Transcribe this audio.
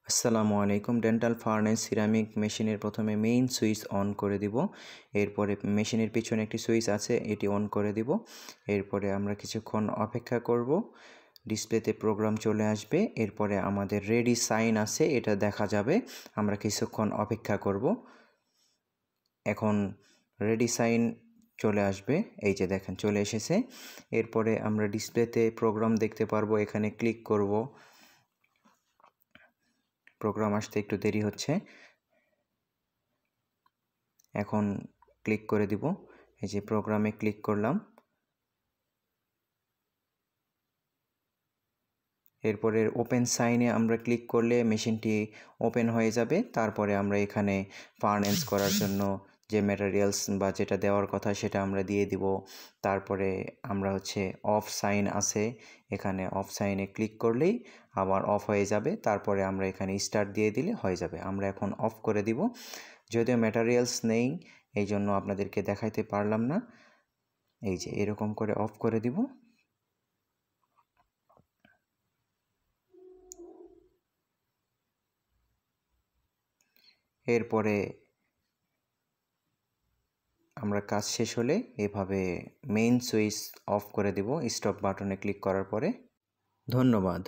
আসসালামু আলাইকুম। Dental furnace ceramic মেশিনের প্রথমে মেইন সুইচ অন করে দিব। এরপরে মেশিনের পিছনে একটি সুইচ আছে, এটি অন করে দিব। এরপরে আমরা কিছুক্ষণ অপেক্ষা করব, ডিসপ্লেতে প্রোগ্রাম চলে আসবে। এরপরে আমাদের রেডি সাইন আছে, এটা দেখা যাবে। আমরা কিছুক্ষণ অপেক্ষা করব। এখন রেডি সাইন চলে আসবে, এই যে দেখেন চলে এসেছে। এরপরে আমরা ডিসপ্লেতে প্রোগ্রাম দেখতে পারবো, এখানে ক্লিক করব। প্রোগ্রাম আসতে একটু দেরি হচ্ছে, এখন ক্লিক করে দিব। এই যে প্রোগ্রামে ক্লিক করলাম। এরপরে ওপেন সাইনে আমরা ক্লিক করলে মেশিনটি ওপেন হয়ে যাবে। তারপরে আমরা এখানে ফার্নেস করার জন্য যে ম্যাটেরিয়ালস বা যেটা দেওয়ার কথা সেটা আমরা দিয়ে দিব। তারপরে আমরা অফ সাইন আছে, এখানে অফ সাইনে ক্লিক করলেই আবার অফ হয়ে যাবে। তারপরে আমরা এখানে স্টার্ট দিয়ে দিলে হয়ে যাবে। আমরা এখন অফ করে দিব। যদিও ম্যাটেরিয়ালস নেই, এই জন্য আপনাদেরকে দেখাইতে পারলাম না। এই যে এরকম করে অফ করে দিব। এরপরে আমরা কাজ শেষ হলে এভাবে মেইন সুইচ অফ করে দিব স্টপ বাটনে ক্লিক করার পরে। ধন্যবাদ।